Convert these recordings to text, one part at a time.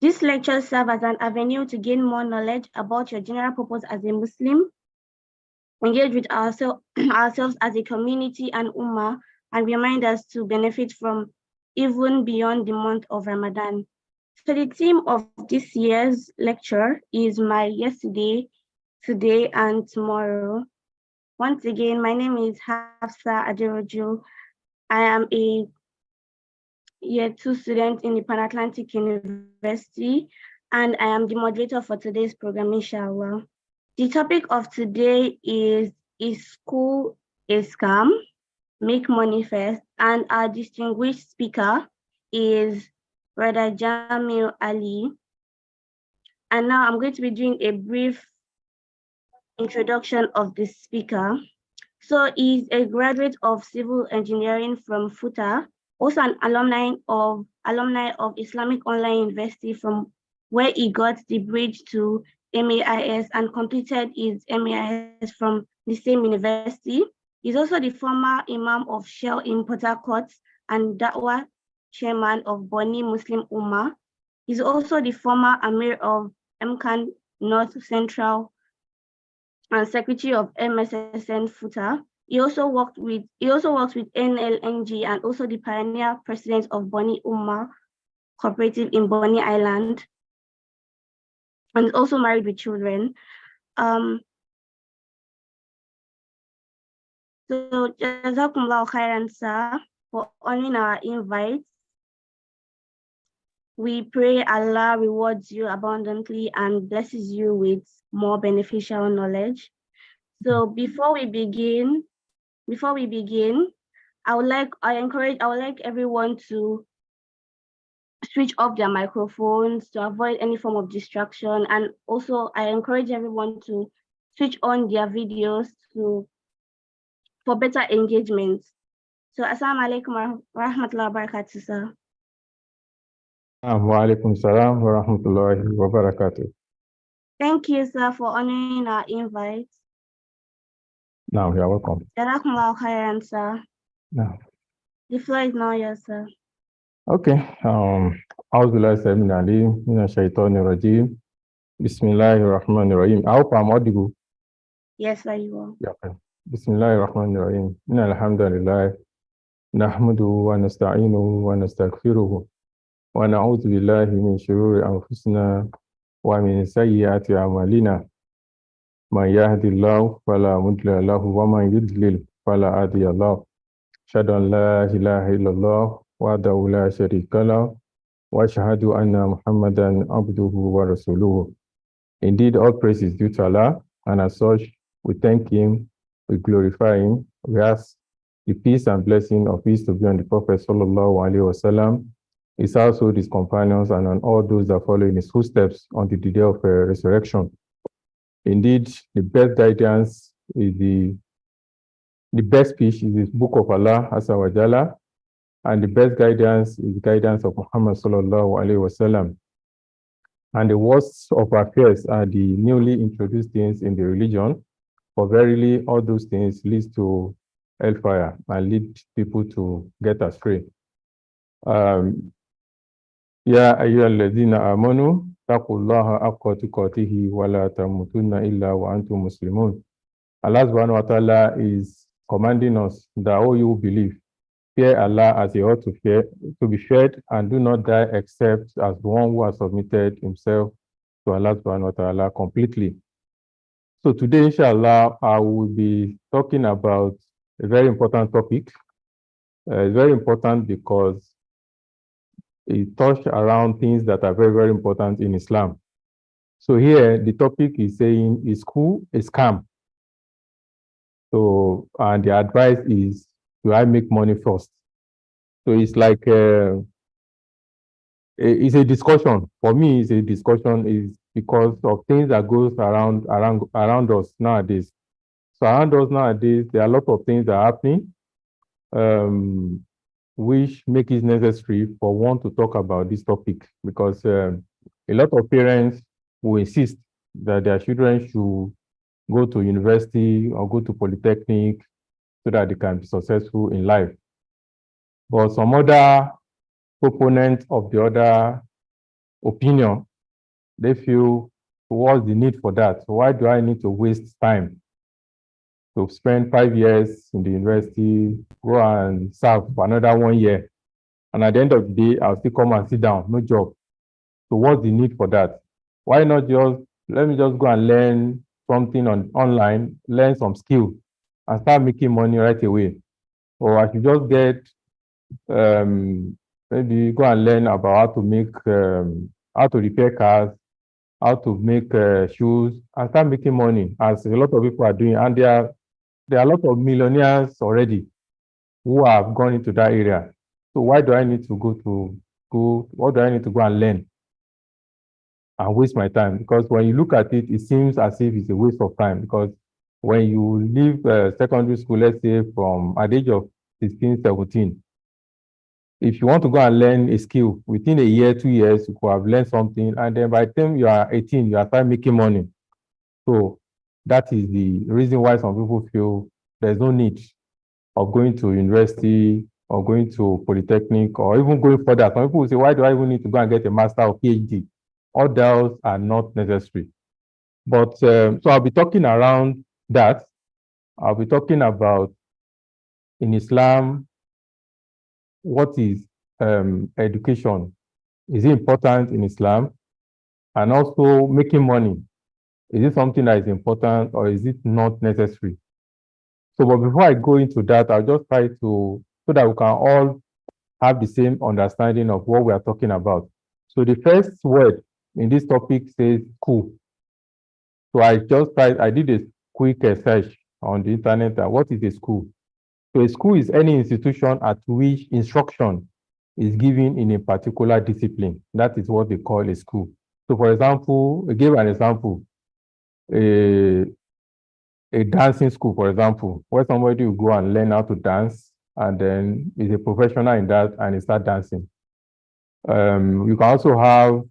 This lecture serves as an avenue to gain more knowledge about your general purpose as a Muslim, engage with ourselves as a community and ummah, and remind us to benefit from even beyond the month of Ramadan. So the theme of this year's lecture is my yesterday, today, and tomorrow. Once again, my name is Hafsa Aderoju. I am a year 2 student in the Pan-Atlantic University, and I am the moderator for today's program, inshallah. The topic of today is school a scam? Make money first. And our distinguished speaker is Brother Jamil Ali. And now I'm going to be doing a brief introduction of the speaker. So he's a graduate of civil engineering from FUTA, also an alumni of Islamic Online University, from where he got the bridge to MAIS and completed his MAIS from the same university. He's also the former Imam of Shell in Port Harcourt and Dawah chairman of Boni Muslim Ummah. He's also the former Amir of MCAN North Central and secretary of MSSN FUTA. He also works with NLNG and also the pioneer president of Boni Ummah Cooperative in Boni Island, and is also married with children. So Jazakumullah khairan, sir, for honoring our invite. We pray Allah rewards you abundantly and blesses you with more beneficial knowledge. So before we begin, I would like everyone to switch off their microphones to avoid any form of distraction, and also I encourage everyone to switch on their videos for better engagement. So assalamu alaikum wa rahmatullahi wa barakatuh, sir. Wa alaikum salam wa rahmatullahi wa barakatuh. Thank you, sir, for honoring our invite. Now you are welcome. Jazakumullah khairan, sir. Now. The floor is now yours, sir. Okay. Auzubillahi min alim min ash-shaytanir rajim. Bismillahir rahmanir rahim. I hope I'm audible. Yes, sir, you are. Yeah, okay. Bismillahir rahmanir rahim. Innal hamdalillah nahmaduhu wa nasta'inuhu wa nastaghfiruh wa na'udzu billahi min shururi anfusina wa min sayyiati a'malina. Man yahdihillahu fala mudilla lahu wa man yudlil fala hadiya lahu. Ashhadu an la ilaha illallah wahdahu la sharika lahu wa ashhadu anna Muhammadan abduhu wa rasuluhu. Indeed, all praise is due to Allah, and as such, we thank Him, we glorify Him, we ask the peace and blessing of peace to be on the Prophet sallallahu alaihi wasallam, his household, his companions, and on all those that follow in his footsteps until the day of resurrection. Indeed, the best guidance is the best speech is the book of Allah, Azza wa Jalla, and the best guidance is the guidance of Muhammad sallallahu alaihi wasallam. And the worst of affairs are the newly introduced things in the religion, for verily all those things lead to hellfire and lead people to get astray. Ya ayyuhalladhina amanu taqullaha haqqa tuqatih wa la tamutunna illa wa antum muslimun. Allah subhanahu wa ta'ala is commanding us that all you believe, fear Allah as he ought to be feared, and do not die except as one who has submitted himself to Allah subhanahu wa ta'ala completely. So today, inshallah, I will be talking about a very important topic. It's very important because it touches around things that are very, very important in Islam. So here, the topic is saying, is school a scam? So, and the advice is, do I make money first? So it's like, it's a discussion. For me, it's a discussion is because of things that goes around us nowadays. So around us nowadays, there are a lot of things that are happening, which make it necessary for one to talk about this topic, because a lot of parents will insist that their children should go to university or go to polytechnic so that they can be successful in life. But some other proponents of the other opinion, they feel, what's the need for that? Why do I need to waste time to spend 5 years in the university, go and serve for another 1 year, and at the end of the day, I'll still come and sit down, no job. So what's the need for that? Why not just, let me just go and learn something online, learn some skill, and start making money right away? Or I should just get, maybe go and learn about how to make, how to repair cars, how to make shoes, and start making money, as a lot of people are doing. And there are a lot of millionaires already who have gone into that area. So why do I need to what do I need to go and learn and waste my time? Because when you look at it, it seems as if it's a waste of time, because when you leave secondary school, let's say from at the age of 16, 17, if you want to go and learn a skill, within a year, 2 years, you could have learned something. And then by the time you are 18, you are start making money. So that is the reason why some people feel there's no need of going to university or going to polytechnic or even going further. Some people will say, why do I even need to go and get a master or PhD? All those are not necessary. But so I'll be talking around that. I'll be talking about, in Islam, what is education? Is it important in Islam? And also making money. Is it something that is important or is it not necessary? So, but before I go into that, I'll just try to, so that we can all have the same understanding of what we are talking about. So the first word in this topic says school. So I did a quick search on the internet that what is a school? So a school is any institution at which instruction is given in a particular discipline. That is what they call a school. So for example, I gave an example, a dancing school, for example, where somebody will go and learn how to dance, and then is a professional in that and he start dancing. You can also have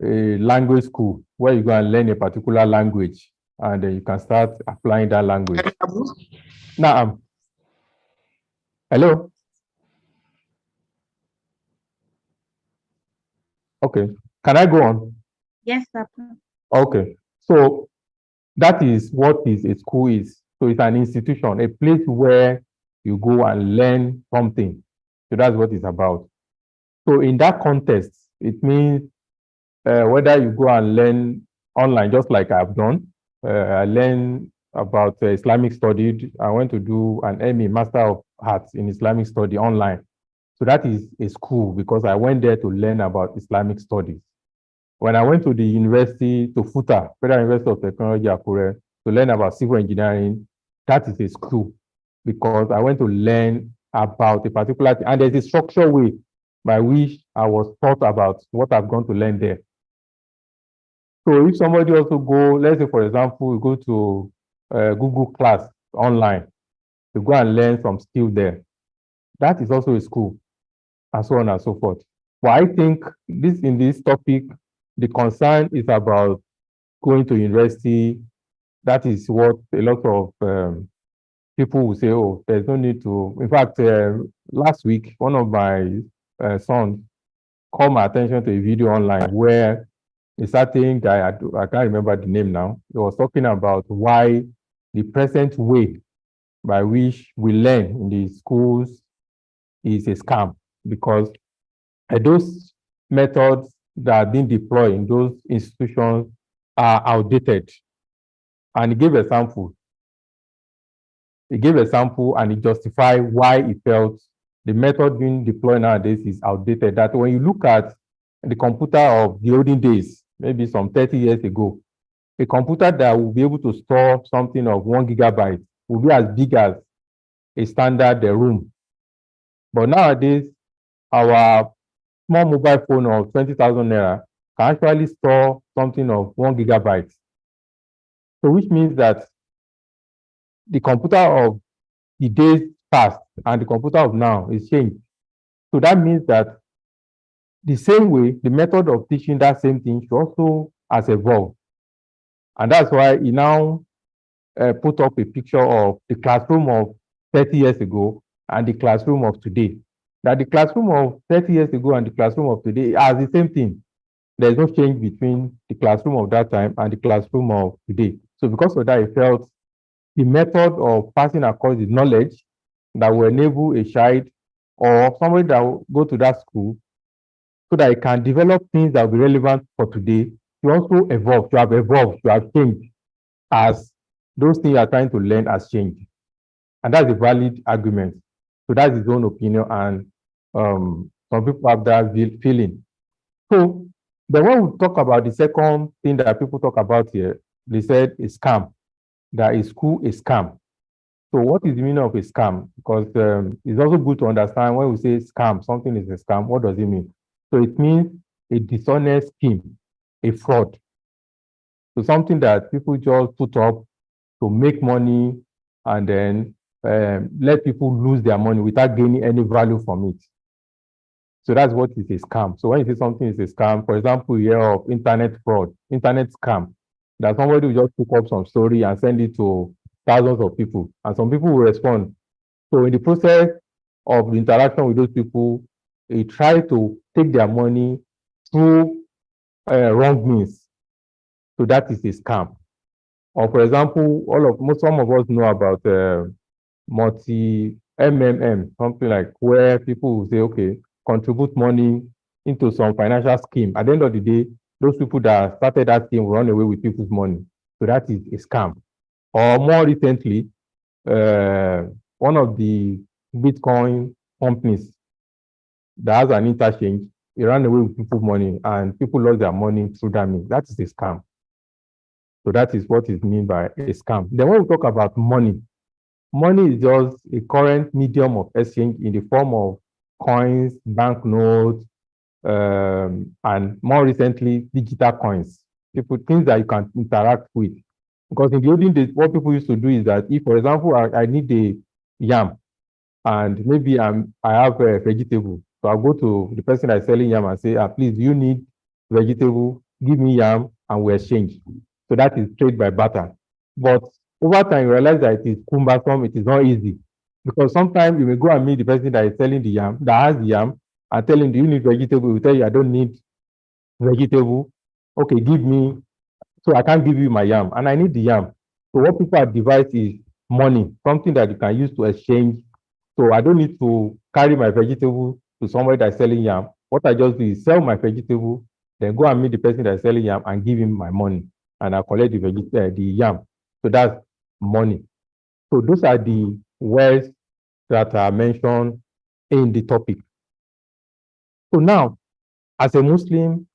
a language school where you go and learn a particular language, and then you can start applying that language. Now, hello. Okay, can I go on? Yes, sir. Okay, so that is what is a school is. So it's an institution, a place where you go and learn something. So that's what it's about. So in that context, it means whether you go and learn online, just like I've done. I learned about Islamic study. I went to do an MA, Master of Arts in Islamic study online. So that is a school because I went there to learn about Islamic studies. When I went to the university, to FUTA, Federal University of Technology, Akure, to learn about civil engineering, that is a school because I went to learn about a particular thing. And there's a structured way by which I was taught about what I've gone to learn there. So if somebody also go, let's say, for example, you go to Google Class online, to go and learn some skill there, that is also a school, and so on and so forth. But I think in this topic, the concern is about going to university. That is what a lot of people will say, oh, there's no need to. In fact, last week, one of my sons called my attention to a video online where a certain guy, I can't remember the name now, he was talking about why the present way by which we learn in the schools is a scam, because those methods that are being deployed in those institutions are outdated. And he gave a sample. He gave a sample and he justified why he felt the method being deployed nowadays is outdated. That when you look at the computer of the olden days, maybe some 30 years ago, a computer that will be able to store something of 1 gigabyte will be as big as a standard room. But nowadays, our small mobile phone of 20,000 naira can actually store something of 1 gigabyte. So which means that the computer of the days past and the computer of now is changed. So that means that the same way, the method of teaching that same thing should also has evolved. And that's why he now put up a picture of the classroom of 30 years ago and the classroom of today. That the classroom of 30 years ago and the classroom of today are the same thing. There's no change between the classroom of that time and the classroom of today. So because of that, I felt the method of passing across the knowledge that will enable a child or somebody that will go to that school so that it can develop things that will be relevant for today, to also evolved, to have changed as those things you are trying to learn has changed. And that's a valid argument. So that's his own opinion, and some people have that feeling. So then when we talk about the second thing that people talk about here, they said a scam, that is school a scam. So what is the meaning of a scam? Because it's also good to understand when we say scam, something is a scam, what does it mean? So it means a dishonest scheme, a fraud. So something that people just put up to make money and then let people lose their money without gaining any value from it. So that's what is a scam. So when you say something is a scam, for example, you hear of internet fraud, internet scam, that somebody will just pick up some story and send it to thousands of people, and some people will respond. So in the process of the interaction with those people, they try to take their money through wrong means. So that is a scam. Or for example, some of us know about multi MMM, something like where people will say, okay, contribute money into some financial scheme. At the end of the day, those people that started that scheme will run away with people's money. So that is a scam. Or more recently, one of the Bitcoin companies that has an interchange, it ran away with people's money and people lost their money through that means. That is a scam. So that is what is meant by a scam. Then when we talk about money, money is just a current medium of exchange in the form of coins, banknotes, and more recently, digital coins. People, things that you can interact with. Because in the olden days, what people used to do is that if, for example, I need a yam and maybe I have a vegetable, so I'll go to the person that's selling yam and say, please, you need vegetable, give me yam, and we exchange. So that is trade by barter. But over time, you realize that it is cumbersome, it is not easy. Because sometimes you may go and meet the person that is selling the yam, that has the yam, and tell him, do you need vegetable? He will tell you, I don't need vegetable. Okay, give me, so I can't give you my yam, and I need the yam. So what people have devised is money, something that you can use to exchange. So I don't need to carry my vegetable to somebody that's selling yam. What I just do is sell my vegetable, then go and meet the person that's selling yam and give him my money, and I collect the yam. So that's money. So those are the words that are mentioned in the topic. So now, as a Muslim,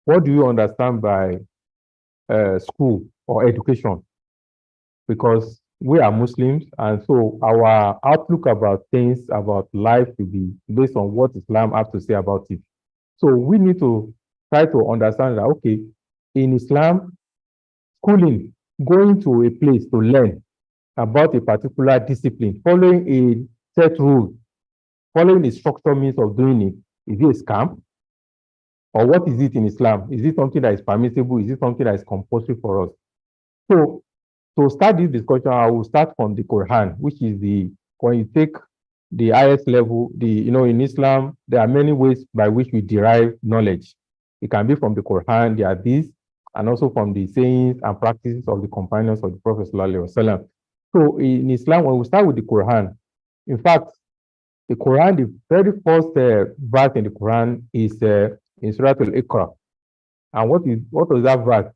what do you understand by school or education? Because we are Muslims, and so our outlook about things, about life, will be based on what Islam has to say about it. So we need to try to understand that, okay, in Islam, schooling, going to a place to learn about a particular discipline, following a set rule, following the structured means of doing it, is it a scam? Or what is it in Islam? Is it something that is permissible? Is it something that is compulsory for us? So to start this discussion, I will start from the Quran, which is when you take the highest level, in Islam, there are many ways by which we derive knowledge. It can be from the Quran, the Hadith, and also from the sayings and practices of the companions of the Prophet Sallallahu Alaihi Wasallam. So in Islam, when we start with the Quran, in fact, the Quran, the very first verse in the Quran is in Surah Al-Iqra. And what does that verse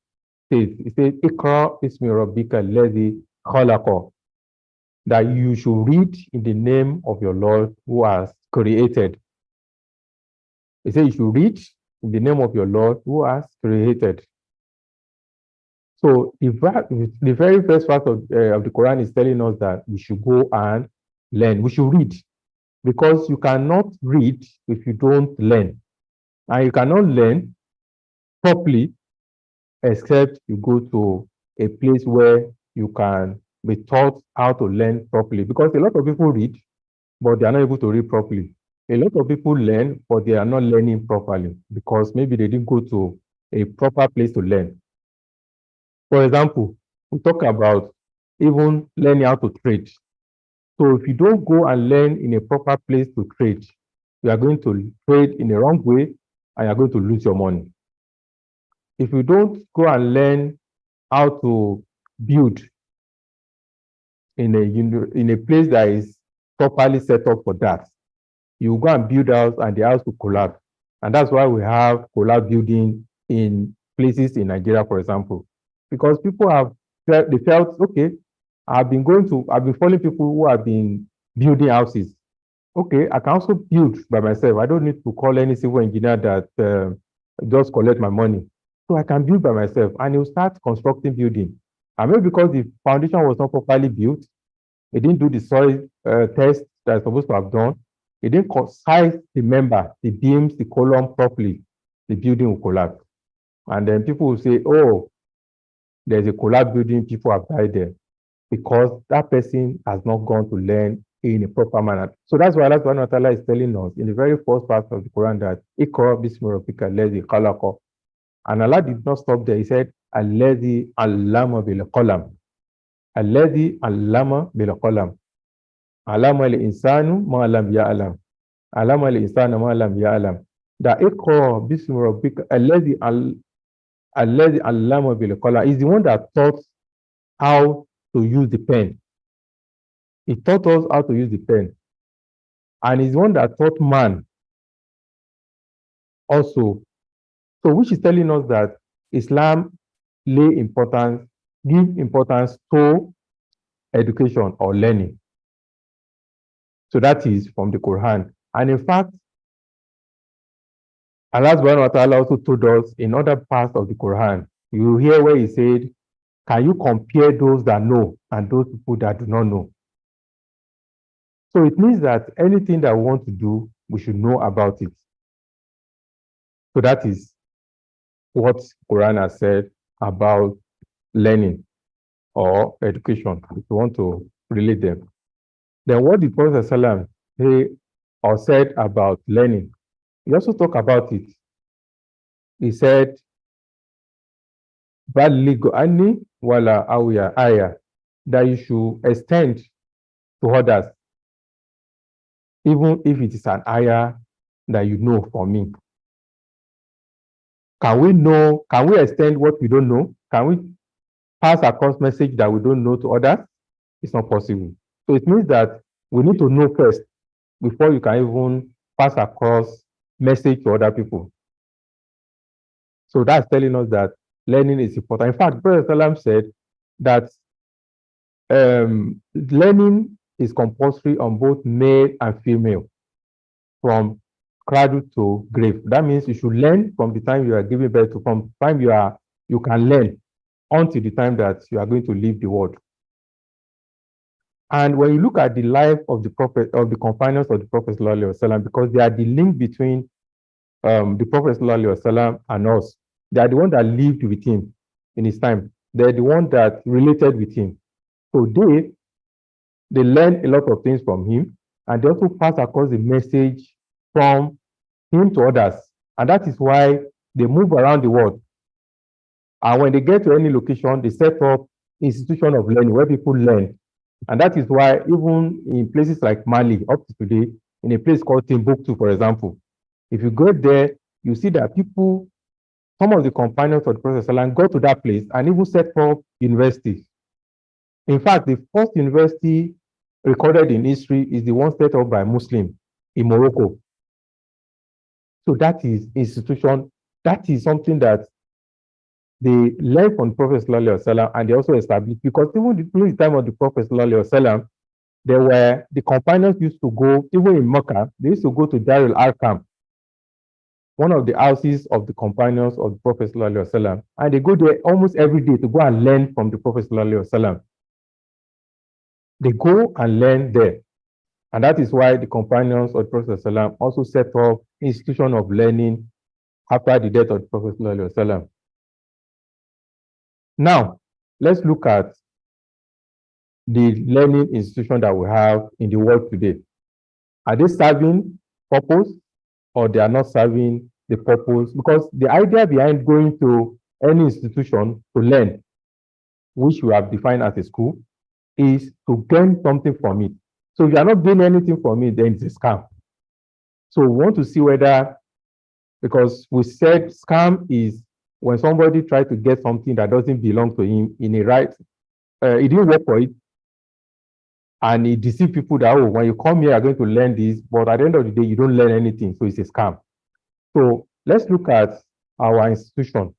say? It says, Iqra ismi rabbika alladhi khalaqa, that you should read in the name of your Lord who has created. It says you should read in the name of your Lord who has created. So the very first part of the Quran is telling us that we should go and learn. We should read, because you cannot read if you don't learn. And you cannot learn properly except you go to a place where you can be taught how to learn properly. Because a lot of people read, but they are not able to read properly. A lot of people learn, but they are not learning properly because maybe they didn't go to a proper place to learn. For example, we talk about even learning how to trade. So if you don't go and learn in a proper place to trade, you are going to trade in the wrong way and you're going to lose your money. if you don't go and learn how to build in a place that is properly set up for that, you go and build house and the house will collapse. And that's why we have collapse building in places in Nigeria, for example, because people they felt, okay, I've been following people who have been building houses. Okay, I can also build by myself. I don't need to call any civil engineer that just collect my money. So I can build by myself, and you start constructing building. And maybe because the foundation was not properly built, it didn't do the soil test that it's supposed to have done. It didn't size the member, the beams, the column properly. The building will collapse. And then people will say, oh, there's a collapse building, people have died there, because that person has not gone to learn in a proper manner. So that's why Allah subhanahu wa ta'ala is telling us in the very first part of the Quran that Iqra bismi rabbika allazi khalaqa. And Allah did not stop there. He said, Allazi allama bil qalam. Allazi allama bil qalam. Allama al insanu ma lam ya'lam. Allama al insanu ma lam ya'lam. That Iqra bismi rabbika allazi allama bil qalam is the one that taught how to use the pen. He taught us how to use the pen. And he's the one that taught man also. So which is telling us that Islam give importance to education or learning. So that is from the Quran. And in fact, Allah subhanahu wa ta'ala also told us in other parts of the Quran, you hear where he said, can you compare those that know and those people that do not know? So it means that anything that we want to do, we should know about it. So that is what Quran has said about learning or education, if you want to relate them. Then what did Prophet ﷺ say or said about learning? He also talked about it. He said, Ballighu anni wala awiya aya, that you should extend to others, even if it is an ayah that you know from me. Can we extend what we don't know? Can we pass across message that we don't know to others? It's not possible. So it means that we need to know first before you can even pass across message to other people. So that's telling us that learning is important. In fact, Prophet Salam said that learning is compulsory on both male and female from cradle to grave. That means you should learn from the time you are giving birth to, from the time you can learn until the time that you are going to leave the world. And when you look at the life of the Prophet, of the companions of the Prophet ﷺ, because they are the link between the Prophet ﷺ and us. They are the one that lived with him in his time. They're the one that related with him. So they learned a lot of things from him, and they also pass across the message from him to others. And that is why they move around the world. And when they get to any location, they set up institution of learning where people learn. And that is why even in places like Mali, up to today, in a place called Timbuktu, for example, if you go there, you see that people, some of the companions of the Prophet ﷺ go to that place and even set up universities. In fact, the first university recorded in history is the one set up by Muslim in Morocco. So that is institution, that is something that they learned from the Prophet ﷺ, and they also established, because even during the time of the Prophet ﷺ, the companions used to go, even in Mecca, they used to go to Dar al-Arqam, one of the houses of the companions of the Prophet ﷺ, and they go there almost every day to go and learn from the Prophet ﷺ. They go and learn there. And that is why the companions of the Prophet ﷺ also set up institution of learning after the death of the Prophet ﷺ. Now, let's look at the learning institution that we have in the world today. Are they serving purpose, or they are not serving the purpose? Because the idea behind going to any institution to learn, which we have defined as a school, is to gain something from it. So if you are not gaining anything from it, then it's a scam. So we want to see whether, because we said scam is when somebody tried to get something that doesn't belong to him in a right, he didn't work for it, and he deceived people that, oh, when you come here, you're going to learn this, but at the end of the day, you don't learn anything, so it's a scam. So let's look at our institution.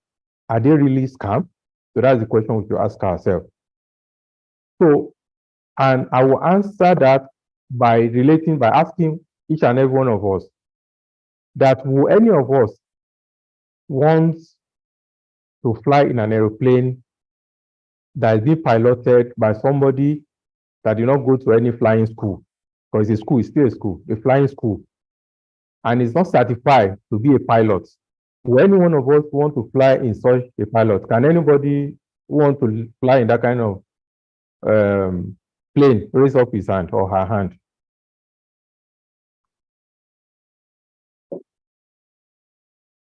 Are they really scam? So that's the question we should ask ourselves. So, and I will answer that by asking each and every one of us that will any of us want to fly in an aeroplane that is being piloted by somebody that did not go to any flying school, because it's a school, it's still a school, a flying school, and is not certified to be a pilot? Will any one of us want to fly in such a pilot? Can anybody who want to fly in that kind of plane raise up his hand or her hand?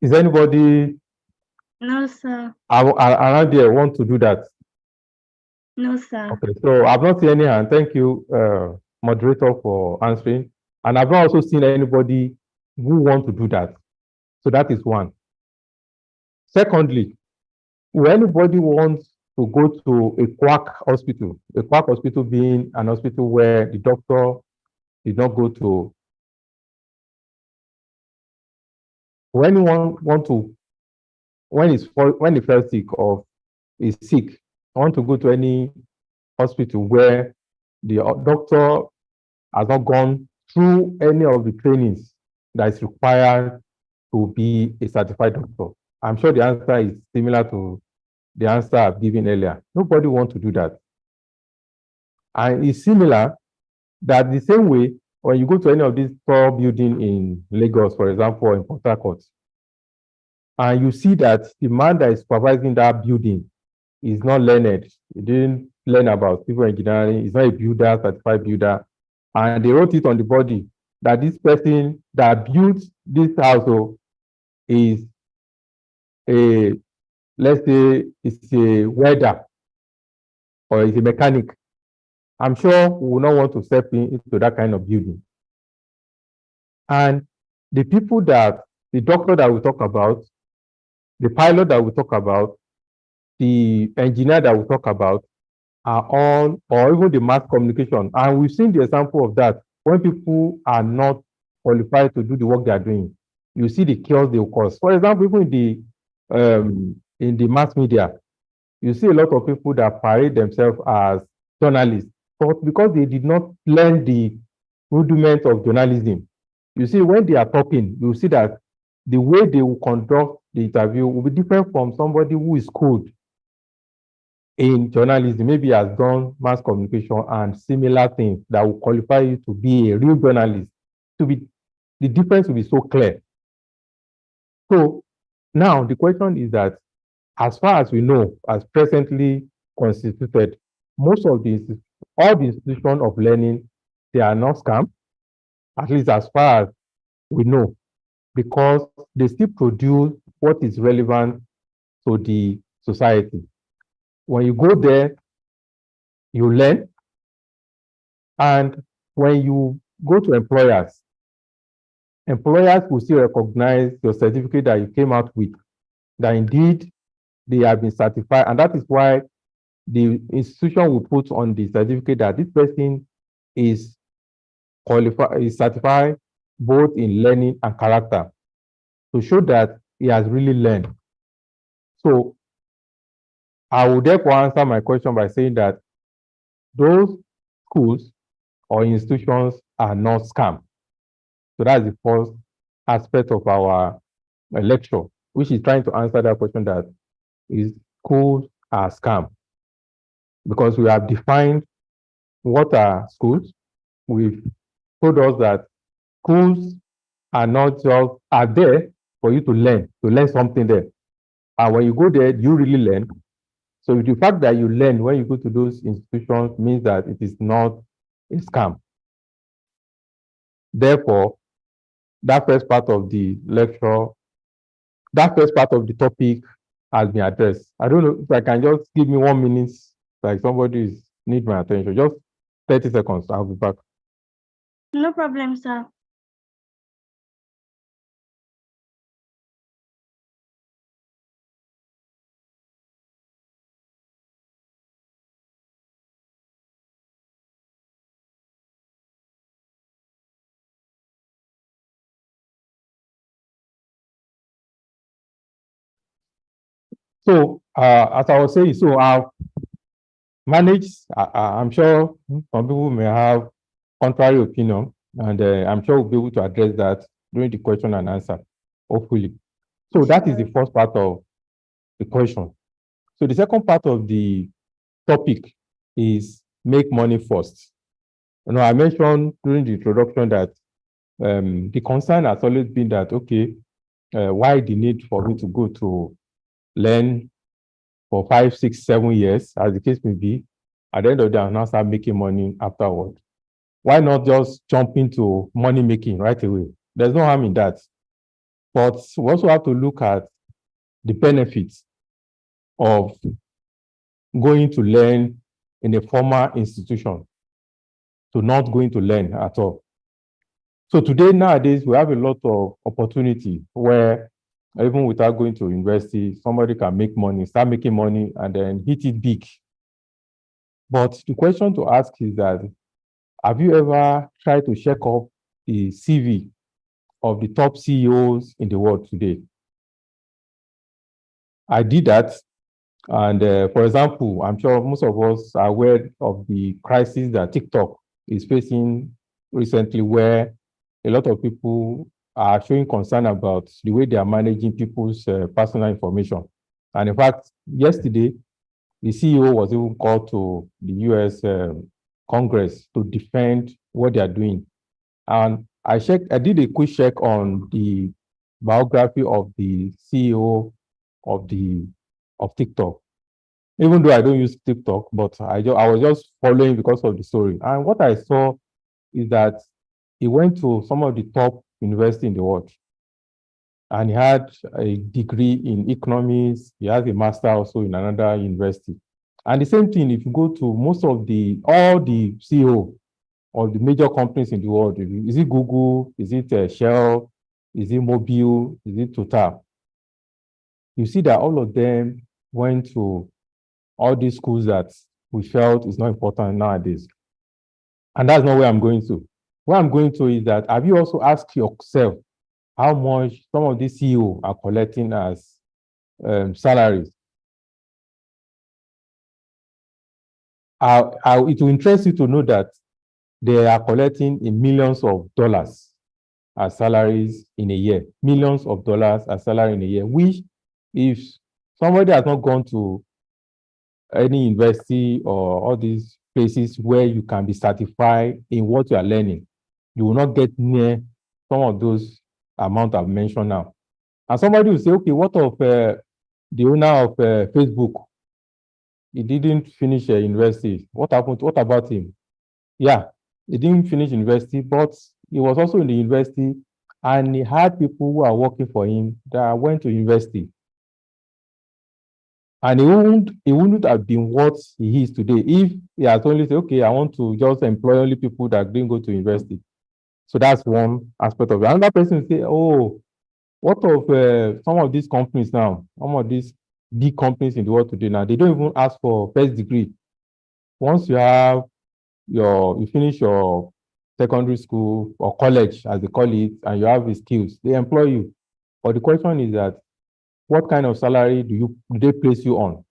Is anybody No, sir. around there want to do that? No, sir. Okay, so I've not seen any hand. Thank you, moderator, for answering. And I've not also seen anybody who want to do that. So that is one. Secondly, will anybody want to go to a quack hospital? A quack hospital being an hospital where the doctor did not go to. Will anyone want to, when he fell sick or is sick, want to go to any hospital where the doctor has not gone through any of the trainings that is required to be a certified doctor? I'm sure the answer is similar to the answer I've given earlier. Nobody wants to do that. And it's similar that the same way when you go to any of these tall buildings in Lagos, for example, or in Port Harcourt, and you see that the man that is supervising that building is not learned. He didn't learn about civil engineering. He's not a builder, certified builder. And they wrote it on the body that this person that built this house is a, let's say, it's a welder or is a mechanic. I'm sure we will not want to step into that kind of building. And the people that, the doctor that we talk about, the pilot that we talk about, the engineer that we talk about, are all, or even the mass communication. And we've seen the example of that when people are not qualified to do the work they are doing. You see the chaos they will cause. For example, even in the mass media, you see a lot of people that parade themselves as journalists, but because they did not learn the rudiments of journalism, you see when they are talking, you see that the way they will conduct the interview will be different from somebody who is schooled in journalism, maybe has done mass communication and similar things that will qualify you to be a real journalist. The difference will be so clear. So now the question is that, as far as we know, as presently constituted, most of these, all the institutions of learning, they are not scam, at least as far as we know, because they still produce what is relevant to the society. When you go there, you learn. And when you go to employers will still recognize your certificate that you came out with, that indeed they have been certified. And that is why the institution will put on the certificate that this person is qualified, is certified both in learning and character, to show that he has really learned. So I will therefore answer my question by saying that those schools or institutions are not scam. So that's the first aspect of our lecture, which is trying to answer that question, that is schools are scam. Because we have defined what are schools. We've told us that schools are not just are there for you to learn something there. And when you go there, you really learn. So the fact that you learn when you go to those institutions means that it is not a scam. Therefore, that first part of the lecture, that first part of the topic has been addressed. I don't know if I can just give me 1 minute, like somebody is need my attention. Just 30 seconds, I'll be back. No problem, sir. So, as I was saying, so I've managed, I'm sure some people may have contrary opinion, and I'm sure we'll be able to address that during the question and answer, hopefully. So that is the first part of the question. So the second part of the topic is make money first. I mentioned during the introduction that the concern has always been that, okay, why the need for me to go to learn for 5, 6, 7 years, as the case may be. At the end of the day, I'll now start making money afterward. Why not just jump into money making right away? There's no harm in that. But we also have to look at the benefits of going to learn in a formal institution to not going to learn at all. So today, nowadays, we have a lot of opportunity where even without going to university, somebody can make money, start making money, and then hit it big. But the question to ask is that, have you ever tried to check up the CV of the top CEOs in the world today? I did that. And for example, I'm sure most of us are aware of the crisis that TikTok is facing recently, where a lot of people are showing concern about the way they are managing people's personal information. And in fact, yesterday, the CEO was even called to the US Congress to defend what they are doing. And I did a quick check on the biography of the CEO of TikTok. Even though I don't use TikTok, but I was just following because of the story. And what I saw is that he went to some of the top universities in the world. And he had a degree in economics. He has a master also in another university. And the same thing, if you go to all the CEO of the major companies in the world, is it Google, is it Shell, is it Mobile, is it Total? You see that all of them went to all these schools that we felt is not important nowadays. And that's not where I'm going to. Where I'm going to is that, have you also asked yourself how much some of these CEO are collecting as salaries? It will interest you to know that they are collecting in millions of dollars as salaries in a year, millions of dollars as salary in a year, which if somebody has not gone to any university or all these places where you can be certified in what you are learning, you will not get near some of those amount I've mentioned now. And somebody will say, okay, what of the owner of Facebook? He didn't finish university. What happened? What about him? Yeah, he didn't finish university, but he was also in the university, and he had people who are working for him that went to university. And he wouldn't have been what he is today if he has only said, okay, I want to just employ only people that didn't go to university. So that's one aspect of it. Another person will say, oh, what of some of these companies now? Some of these big companies in the world today now, they don't even ask for first degree. Once you finish your secondary school or college, as they call it, and you have the skills, they employ you. But the question is that, what kind of salary do they place you on?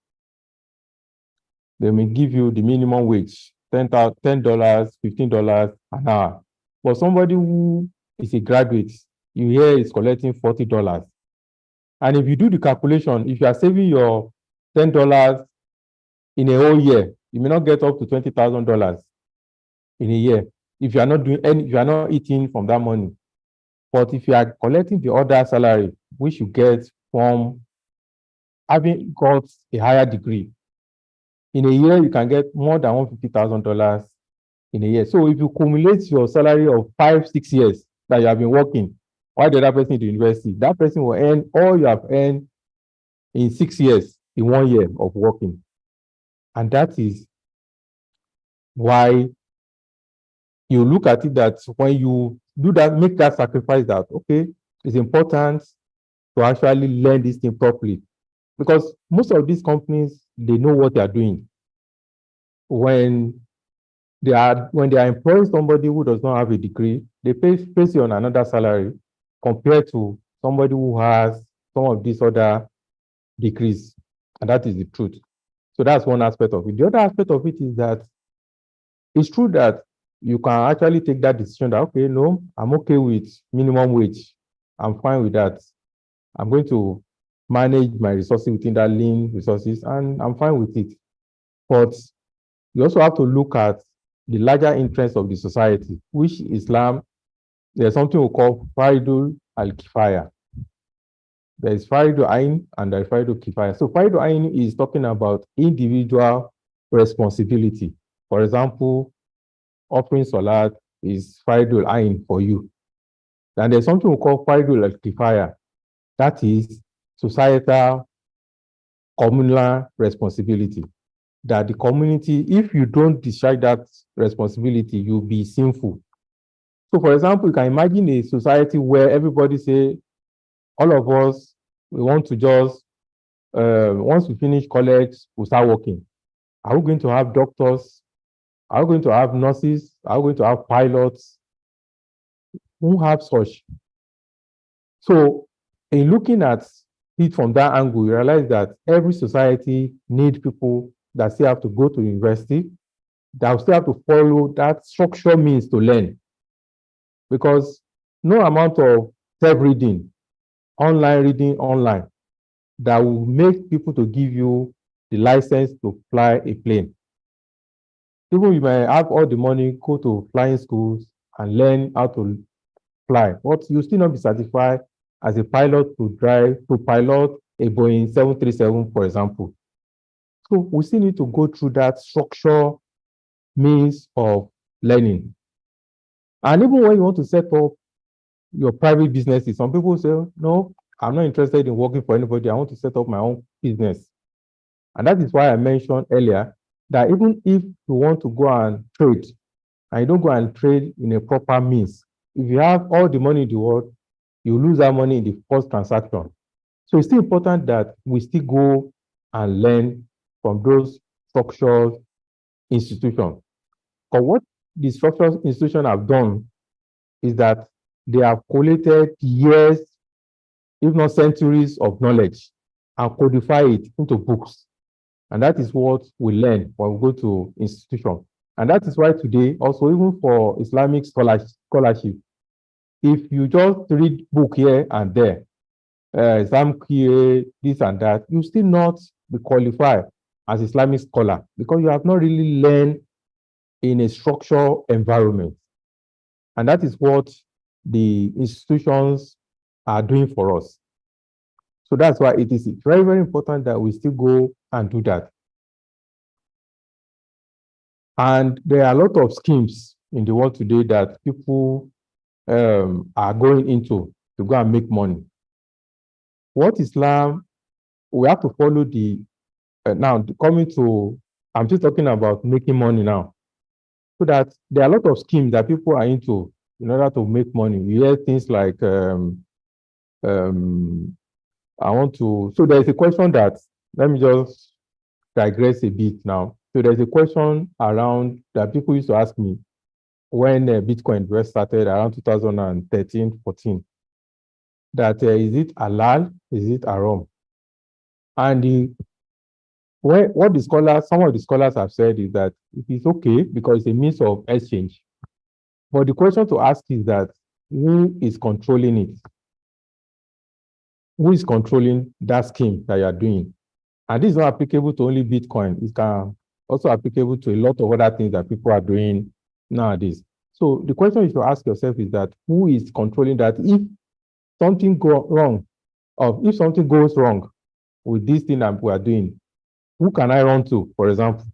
They may give you the minimum wage, $10, $15 an hour. For somebody who is a graduate, you hear is collecting $40. And if you do the calculation, if you are saving your $10 in a whole year, you may not get up to $20,000 in a year if you are not if you are not eating from that money. But if you are collecting the other salary, which you get from having got a higher degree, in a year you can get more than $150,000 in a year. So if you cumulate your salary of 5, 6 years that you have been working, while the other person in the university, that person will earn all you have earned in 6 years in 1 year of working. And that is why you look at it that when you do that, make that sacrifice, that, okay, it's important to actually learn this thing properly. Because most of these companies, they know what they are doing. When they are employing somebody who does not have a degree, they place you on another salary compared to somebody who has some of these other degrees. And that is the truth. So that's one aspect of it. The other aspect of it is that it's true that you can actually take that decision that, okay, no, I'm okay with minimum wage. I'm fine with that. I'm going to manage my resources within that lean resources, and I'm fine with it. But you also have to look at the larger interests of the society, which Islam, there's something we call Faridul al-Kifaya. There is Faridu Ain and there is Faridu Kifaya. So Faridu Ain is talking about individual responsibility. For example, offering Salat is Faridul Ain for you. And there's something we call Faridul Kifaya. That is societal, communal responsibility. That the community, if you don't discharge that responsibility, you'll be sinful. So for example, you can imagine a society where everybody say, all of us, we want to just, once we finish college, we'll start working. Are we going to have doctors? Are we going to have nurses? Are we going to have pilots? Who have such? So in looking at it from that angle, you realize that every society needs people that still have to go to university, that still have to follow that structure means to learn. Because no amount of self-reading, reading online, that will make people to give you the license to fly a plane. Even you may have all the money, go to flying schools and learn how to fly, but you still not be certified as a pilot to pilot a Boeing 737, for example. So we still need to go through that structure means of learning. And even when you want to set up your private businesses, some people say, no, I'm not interested in working for anybody. I want to set up my own business. And that is why I mentioned earlier that even if you want to go and trade, and you don't go and trade in a proper means, if you have all the money in the world, you lose that money in the first transaction. So it's still important that we still go and learn from those structured institutions. But what the structured institutions have done is that they have collated years, if not centuries, of knowledge and codify it into books. And that is what we learn when we go to institutions. And that is why today, also even for Islamic scholarship, if you just read book here and there, Islam here, this and that, you still not be qualified as Islamic scholar because you have not really learned in a structured environment. And that is what the institutions are doing for us. So that's why it is very, very important that we still go and do that. And there are a lot of schemes in the world today that people are going into to go and make money. What Islam, we have to follow the, now coming to, I'm just talking about making money now. So that there are a lot of schemes that people are into in order to make money. You hear things like, I want to, so there's a question that, let me just digress a bit now. So there's a question around that people used to ask me when Bitcoin first started around 2013, 14, that is it halal, is it haram? And what the scholars, some of the scholars have said is that it is okay because it's a means of exchange. But the question to ask is that who is controlling it? Who is controlling that scheme that you are doing? And this is not applicable to only Bitcoin. It can also applicable to a lot of other things that people are doing nowadays. So the question you should ask yourself is that who is controlling that? If something goes wrong, or if something goes wrong with this thing that we are doing, who can I run to, for example?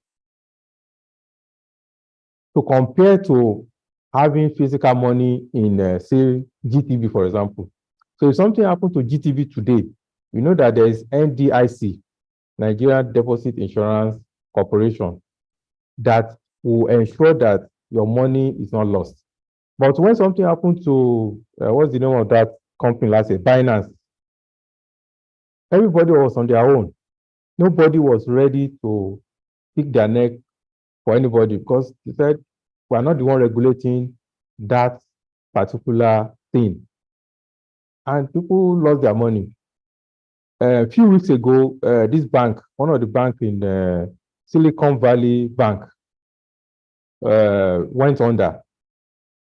To compare to having physical money in, say, GTB, for example. So if something happened to GTB today, you know that there is NDIC, Nigeria Deposit Insurance Corporation, that will ensure that your money is not lost. But when something happened to, what's the name of that company last year, Binance, everybody was on their own. Nobody was ready to pick their neck for anybody because they said, we're not the one regulating that particular thing. And people lost their money. A few weeks ago, this bank, one of the banks in Silicon Valley Bank, went under.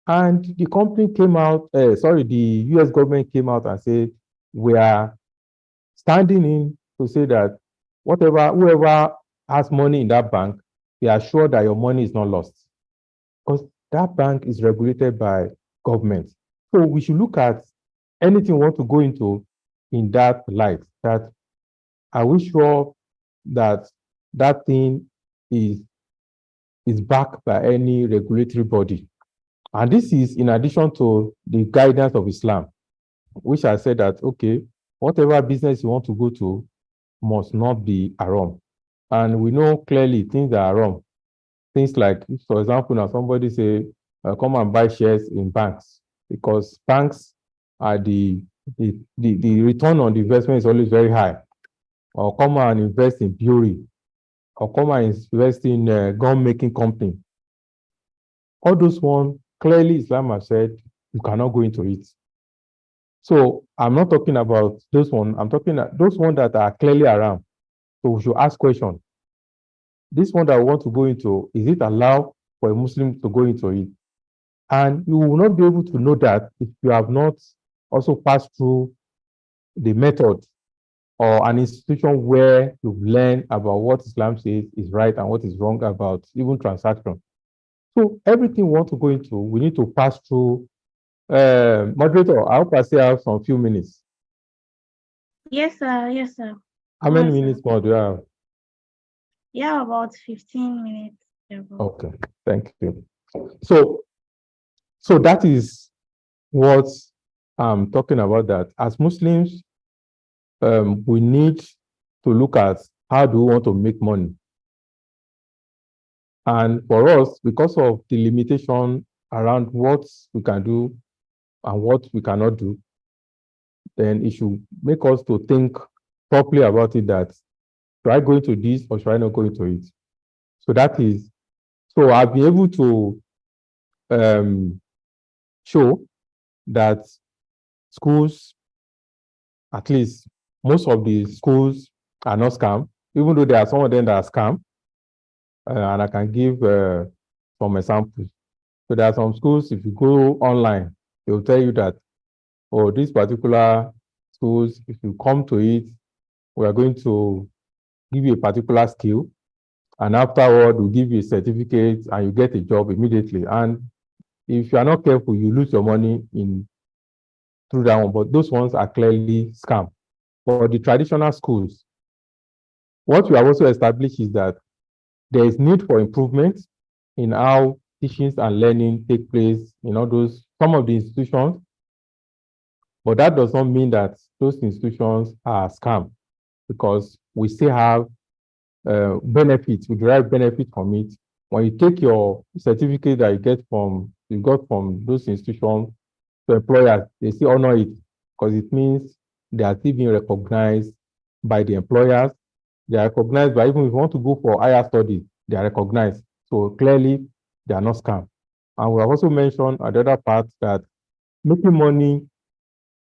And the company came out, the US government came out and said, we are standing in to say that whoever has money in that bank, we are sure that your money is not lost. Because that bank is regulated by government. So we should look at anything we want to go into in that light, that are we sure that that thing is backed by any regulatory body? And this is in addition to the guidance of Islam, which I said that, okay, whatever business you want to go to must not be haram. And we know clearly things that are haram. Things like, for example, now somebody say, come and buy shares in banks, because banks are the return on the investment is always very high. Or come and invest in brewery, or come and invest in a gun making company. All those ones, clearly Islam has said you cannot go into it. So I'm not talking about those ones. I'm talking about those ones that are clearly around. So we should ask questions. This one that I want to go into, is it allowed for a Muslim to go into it? And you will not be able to know that if you have not also passed through the method or an institution where you've learned about what Islam says is right and what is wrong about even transaction. So everything we want to go into, we need to pass through. Moderator, I hope I still have some few minutes. Yes, sir. Yes, sir. How many minutes more do you have? Yeah, about 15 minutes. Okay, thank you. So that is what I'm talking about, that as Muslims, we need to look at how do we want to make money. And for us, because of the limitation around what we can do and what we cannot do, then it should make us to think properly about it, that should I go into this or should I not go into it? So that is, so I'll be able to show that schools, at least most of the schools, are not scam, even though there are some of them that are scam. And I can give some examples. So there are some schools, if you go online, they will tell you that, oh, these particular schools, if you come to it, we are going to give you a particular skill, and afterward, we'll give you a certificate and you get a job immediately. And if you are not careful, you lose your money through that one. But those ones are clearly scam. For the traditional schools, what we have also established is that there is need for improvement in how teachings and learning take place in all some of the institutions. But that does not mean that those institutions are scam, because we still have benefits, we derive benefit from it. When you take your certificate that you got from those institutions to employers, they still honor it, because it means they are still being recognized by the employers. They are recognized by, even if you want to go for higher studies, they are recognized. So clearly, they are not scam. And we have also mentioned at the other part that making money,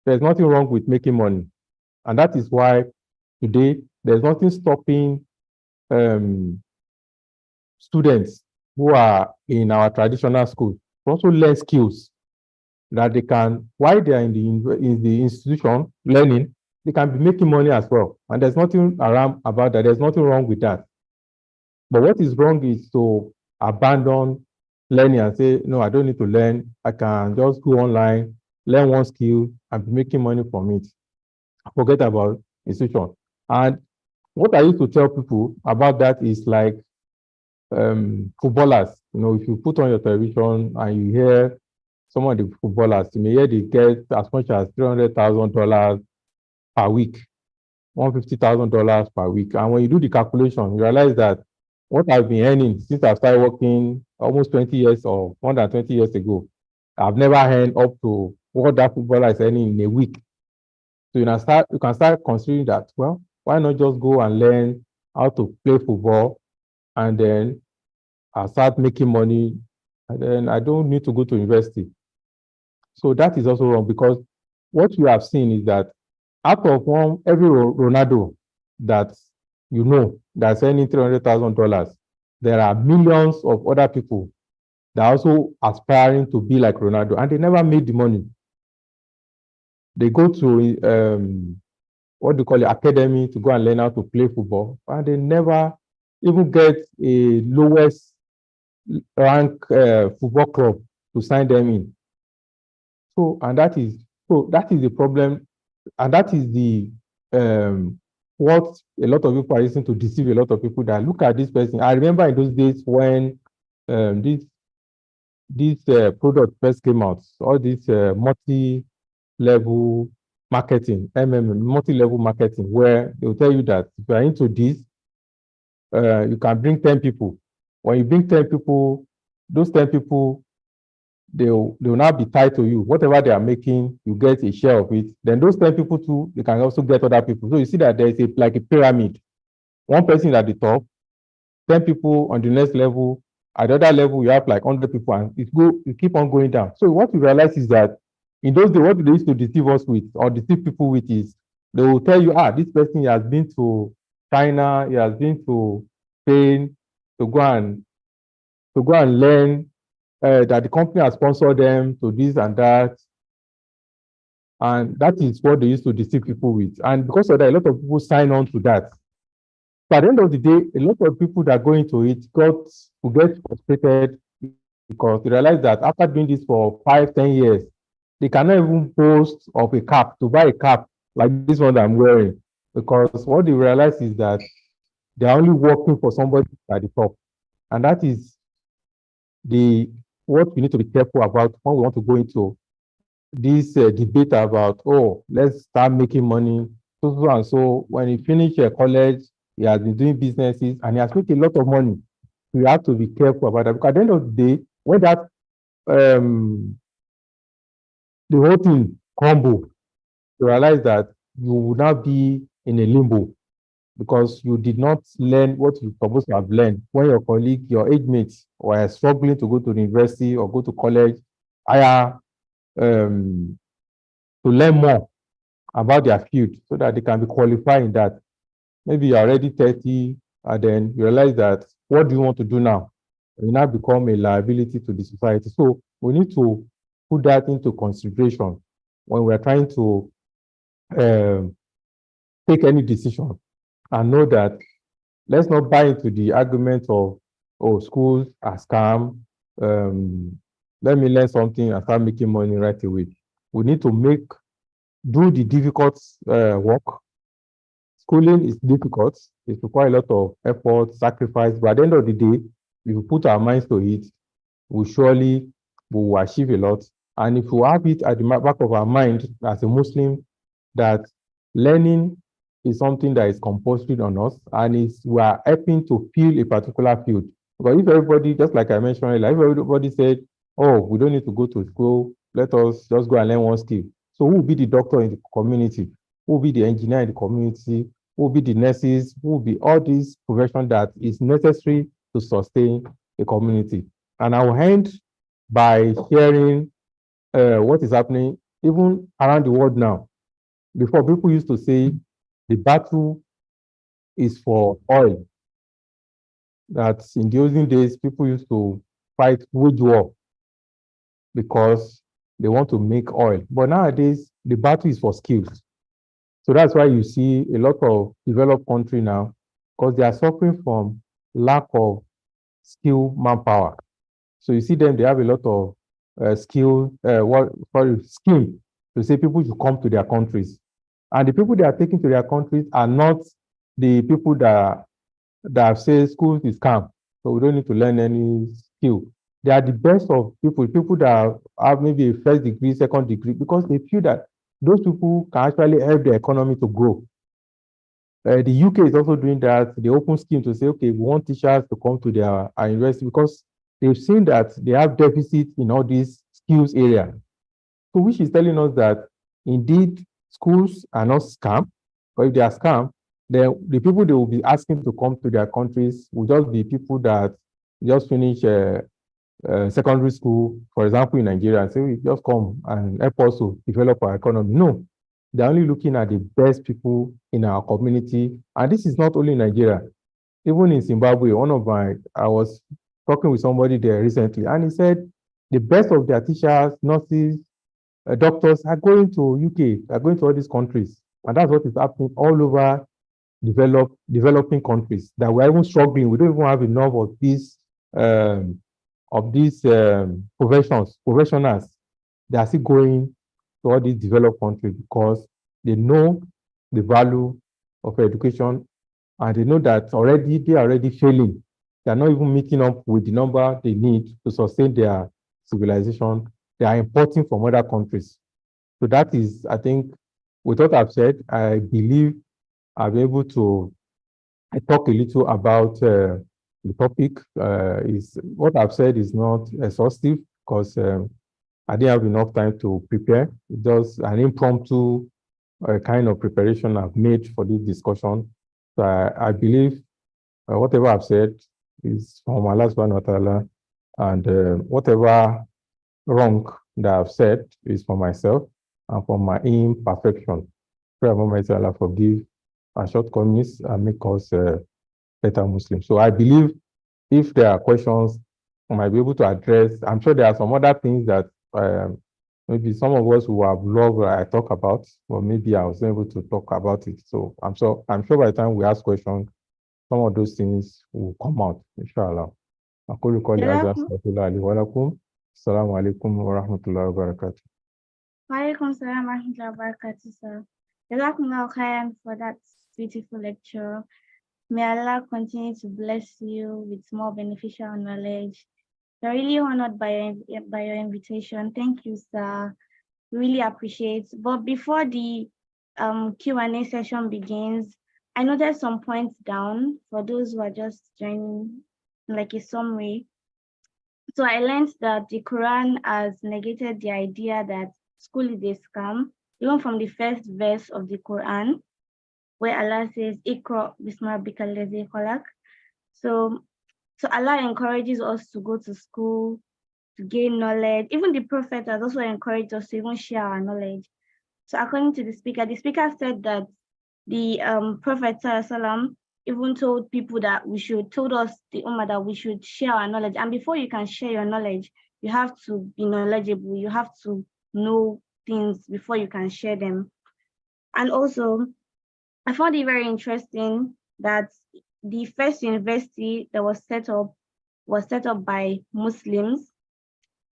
there's nothing wrong with making money. And that is why today, there's nothing stopping students who are in our traditional schools to also learn skills that they can, while they are in the institution learning, they can be making money as well. And there's nothing around about that. There's nothing wrong with that. But what is wrong is to abandon learning and say, no, I don't need to learn. I can just go online, learn one skill, and be making money from it. Forget about institution. And what I used to tell people about that is like footballers. If you put on your television and you hear some of the footballers, you may hear they get as much as $300,000 per week, $150,000 per week. And when you do the calculation, you realize that what I've been earning since I started working almost 20 years or more than 20 years ago, I've never earned up to what that footballer is earning in a week. So you can start considering that, well, why not just go and learn how to play football, and then I'll start making money, and then I don't need to go to university. So that is also wrong, because what we have seen is that out of every Ronaldo that you know that's earning $300,000, there are millions of other people that are also aspiring to be like Ronaldo, and they never made the money. They go to what do you call it, academy to go and learn how to play football, and they never even get a lowest rank football club to sign them in. So that is the problem, and that is the what a lot of people are using to deceive a lot of people, that look at this person. I remember in those days when this product first came out, all this multi-level marketing, multi-level marketing, where they will tell you that if you are into this, you can bring 10 people. When you bring 10 people, those 10 people, they'll now be tied to you. Whatever they are making, you get a share of it. Then those 10 people too, they can also get other people. So you see that there is like a pyramid. One person is at the top, 10 people on the next level. At the other level, you have like 100 people, and it keep on going down. So what we realize is that in those days, what they used to deceive us with, or deceive people with, is they will tell you, this person has been to China, he has been to Spain to go and learn, that the company has sponsored them to this and that. And that is what they used to deceive people with. And because of that, a lot of people sign on to that. But at the end of the day, a lot of people that go into it get frustrated, because they realize that after doing this for 5-10 years, they cannot even boast of a cap, to buy a cap like this one that I'm wearing. Because what they realize is that they're only working for somebody at the top. And that is what we need to be careful about when we want to go into this debate about, let's start making money. So and so, when he finished college, he has been doing businesses and he has made a lot of money. We have to be careful about that, because at the end of the day, when that the whole thing crumble, you realize that you will now be in a limbo, because you did not learn what you're supposed to have learned when your colleague, your age mates, were struggling to go to the university or go to college, higher, to learn more about their field so that they can be qualified in that. Maybe you're already 30, and then you realize that what do you want to do now? You now become a liability to the society. So we need to put that into consideration when we're trying to take any decision, and know that let's not buy into the argument of, schools are scam. Let me learn something and start making money right away. We need to do the difficult work. Schooling is difficult. It requires a lot of effort, sacrifice. But at the end of the day, if we put our minds to it, we will achieve a lot. And if we have it at the back of our mind as a Muslim, that learning is something that is compulsory on us, and we are helping to fill a particular field. Because if everybody, just like I mentioned earlier, if everybody said, we don't need to go to school, let us just go and learn one skill. So who will be the doctor in the community? Who will be the engineer in the community? Who will be the nurses? Who will be all these professions that is necessary to sustain a community? And I will end by sharing what is happening even around the world now. Before, people used to say the battle is for oil. That in the olden days, people used to wage war because they want to make oil. But nowadays, the battle is for skills. So that's why you see a lot of developed countries now, because they are suffering from lack of skilled manpower. So you see them, they have a lot of scheme to say people should come to their countries. And the people they are taking to their countries are not the people that say schools is scam, so we don't need to learn any skill. They are the best of people that have maybe a first degree, second degree, because they feel that those people can actually help the economy to grow. The UK is also doing that. They open scheme to say, okay, we want teachers to come to our university, because they've seen that they have deficit in all these skills area. So which is telling us that indeed schools are not scam, but if they are scam, then the people they will be asking to come to their countries will just be people that just finish secondary school, for example, in Nigeria, and say, we just come and help us to develop our economy. No, They're only looking at the best people in our community. And this is not only in Nigeria, even in Zimbabwe. I was talking with somebody there recently, and he said the best of their teachers, nurses, doctors are going to UK, are going to all these countries. And that's what is happening all over developing countries, that we're even struggling. We don't even have enough um, of these professionals. They are still going to all these developed countries because they know the value of education, and they know that they are already failing. They are not even meeting up with the number they need to sustain their civilization. They are importing from other countries. So that is, I think, with what I've said, I believe I'll be able to talk a little about the topic. Is what I've said is not exhaustive because I didn't have enough time to prepare. It's just an impromptu kind of preparation I've made for this discussion. So I believe whatever I've said is from Allah subhanahu wa ta'ala, and whatever wrong that I've said is for myself and for my imperfection. Pray Almighty Allah forgive our shortcomings and make us better Muslims. So I believe if there are questions, I might be able to address. I'm sure there are some other things that maybe some of us who have loved I talk about, but maybe I was able to talk about it. So I'm sure by the time we ask questions, some of those things will come out, inshallah. أقول قولي هذا جزاكم أستغفر الله لي ولكم. السلام عليكم ورحمة الله وبركاته. وعليكم السلام ورحمة الله وبركاته, sir. Jazakumullah khairan for that beautiful lecture. May Allah continue to bless you with more beneficial knowledge. We're really honored by your invitation. Thank you, sir. Really appreciate. But before the Q&A session begins, I noted some points down for those who are just joining, like a summary. So I learned that the Quran has negated the idea that school is a scam, even from the first verse of the Quran, where Allah says, "Iqra bismi rabbikal ladzi khalaq." So Allah encourages us to go to school, to gain knowledge. Even the Prophet has also encouraged us to even share our knowledge. So according to the speaker said that the Prophet ﷺ even told people that told us, the Ummah, that we should share our knowledge. And before you can share your knowledge, you have to be knowledgeable. You have to know things before you can share them. And also, I found it very interesting that the first university that was set up by Muslims.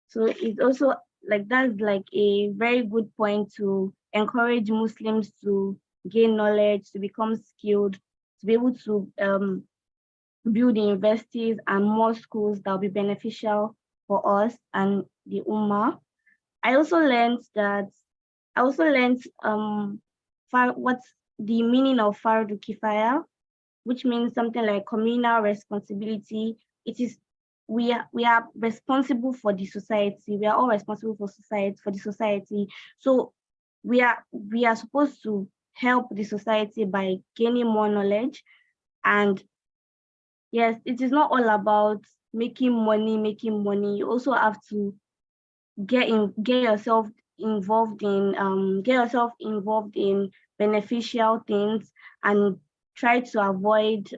So it's also that's like a very good point to encourage Muslims to gain knowledge, to become skilled, to be able to build universities and more schools that will be beneficial for us and the Ummah. I also learned what's the meaning of Fardu Kifaya, which means something like communal responsibility. It is we are responsible for the society. We are all responsible for the society. So we are supposed to help the society by gaining more knowledge. And yes, it is not all about making money. You also have to get yourself involved in beneficial things, and try to avoid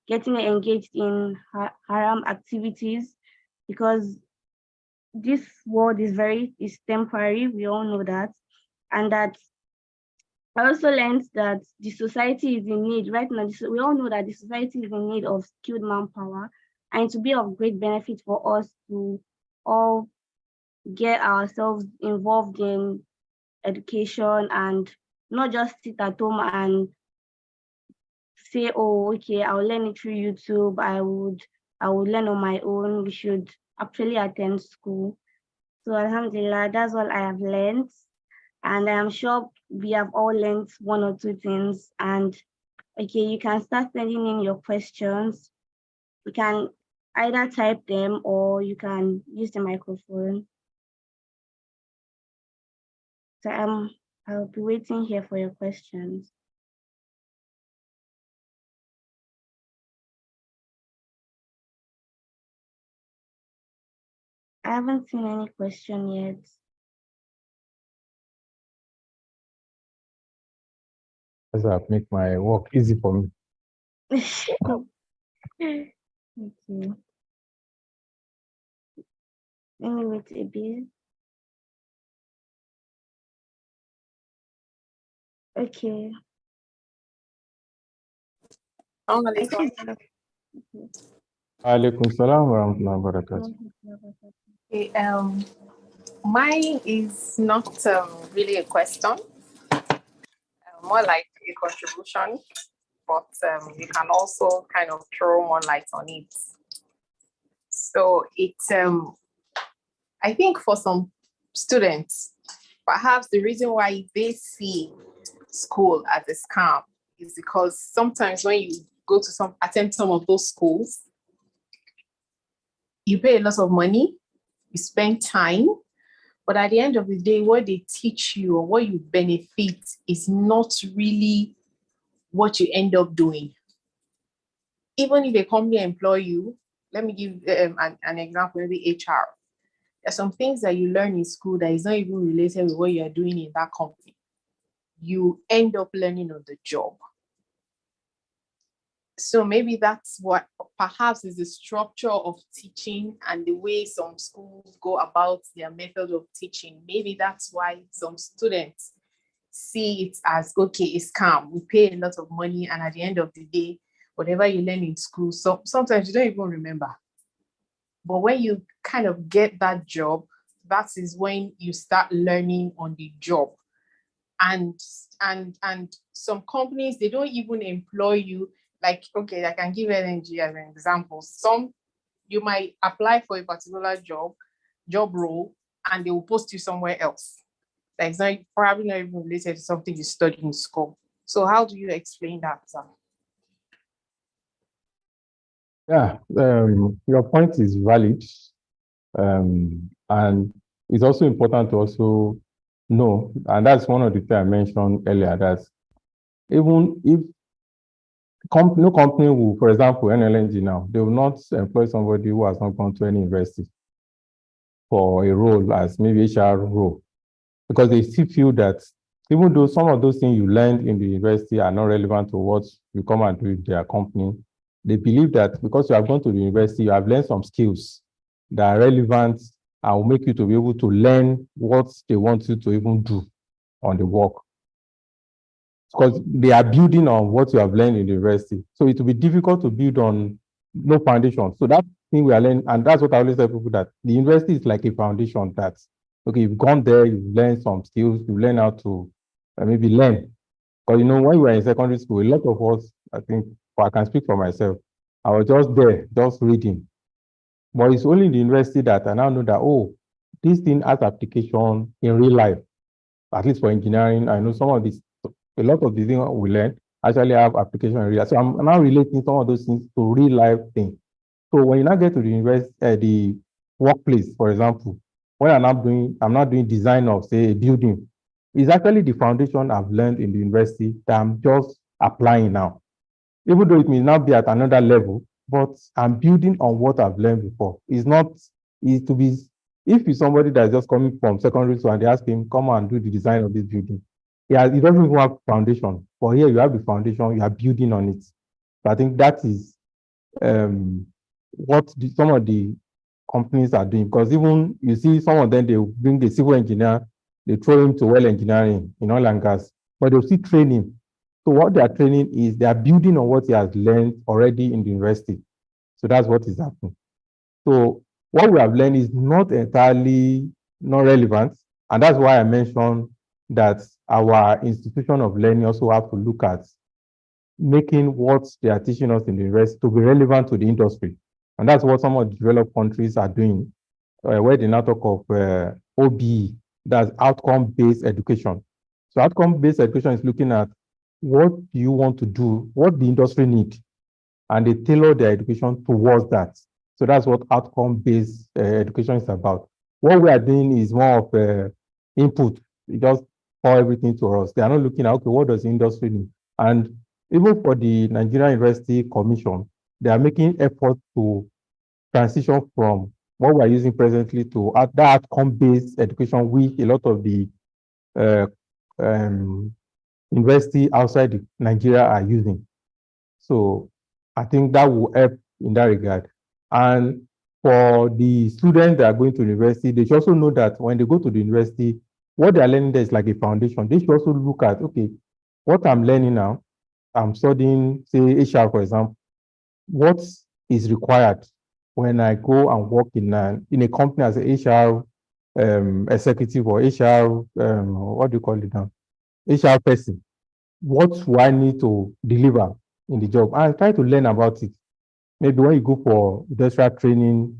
getting engaged in haram activities, because this world is temporary. We all know that. And that I also learned that the society is in need right now. We all know that the society is in need of skilled manpower, and to be of great benefit for us to all get ourselves involved in education, and not just sit at home and say, "Oh, okay, I'll learn it through YouTube. I would learn on my own." We should actually attend school. So Alhamdulillah, that's all I have learned. And I am sure we have all learned one or two things. And okay, you can start sending in your questions. You can either type them or you can use the microphone. So I'll be waiting here for your questions. I haven't seen any question yet. As that make my work easy for me. Okay. Let me wait a bit. Okay. I think Alaikum salam wa rahmatullahi wa barakatuh. Okay, mine is not really a question, more like a contribution, but you can also kind of throw more light on it. So it's, I think for some students, perhaps the reason why they see school as a scam is because sometimes when you go to attend some of those schools, you pay a lot of money, you spend time, but at the end of the day, what they teach you or what you benefit is not really what you end up doing. Even if a company employ you, let me give an example, maybe HR. There's some things that you learn in school that is not even related with what you are doing in that company. You end up learning on the job. So maybe that's what perhaps is the structure of teaching and the way some schools go about their method of teaching. Maybe that's why some students see it as, okay, it's scam. We pay a lot of money, and at the end of the day, whatever you learn in school, sometimes you don't even remember. But when you kind of get that job, that is when you start learning on the job. And some companies, they don't even employ you. Like, okay, I can give LNG as an example. You might apply for a particular job role, and they will post you somewhere else. That's probably not even related to something you studied in school. So how do you explain that, sir? Yeah, your point is valid. And it's also important to also know, and that's one of the things I mentioned earlier, that even if no company will, for example, NLNG now, they will not employ somebody who has not gone to any university for a role as maybe HR role, because they still feel that even though some of those things you learned in the university are not relevant to what you come and do in their company, they believe that because you have gone to the university, you have learned some skills that are relevant and will make you to be able to learn what they want you to even do on the work. Because they are building on what you have learned in the university. So it will be difficult to build on no foundation. So that thing we are learning, and that's what I always tell people, that the university is like a foundation that, okay, you've gone there, you've learned some skills, you learn how to maybe learn. Because, you know, when you were in secondary school, a lot of us, I think, or I can speak for myself, I was just there, just reading. But it's only in the university that I now know that, oh, this thing has application in real life, at least for engineering. I know some of these, a lot of the things we learn actually have application in real life. So I'm now relating some of those things to real life things. So when you now get to the university, the workplace, for example, when I'm not doing design of, say, a building, it's actually the foundation I've learned in the university that I'm just applying now. Even though it may not be at another level, but I'm building on what I've learned before. It's not, it's to be, if it's somebody that's just coming from secondary school and they ask him, come and do the design of this building, yeah, it doesn't even have foundation. But here you have the foundation, you are building on it. So I think that is what some of the companies are doing, because even you see some of them, they bring the civil engineer, they throw him to well engineering in oil and gas, but they'll still train him. So what they are training is they are building on what he has learned already in the university. So that's what is happening. So what we have learned is not entirely not relevant. And that's why I mentioned that our institution of learning also have to look at making what they are teaching us in the university to be relevant to the industry. And that's what some of the developed countries are doing, where they now talk of OBE, that's outcome-based education. So outcome-based education is looking at what do you want to do, what the industry need, and they tailor their education towards that. So that's what outcome-based education is about. What we are doing is more of input. We just pour everything to us. They are not looking at, okay, what does the industry need? And even for the Nigerian University Commission, they are making efforts to transition from what we are using presently to that outcome-based education, which a lot of the university outside Nigeria are using. So I think that will help in that regard. And for the students that are going to university, they should also know that when they go to the university, what they are learning there is like a foundation. They should also look at, okay, what I'm learning now, I'm studying, say, HR, for example, what is required when I go and work in a company as a HR executive or HR, what do you call it now? HR person. What do I need to deliver in the job? And try to learn about it. Maybe when you go for industrial training,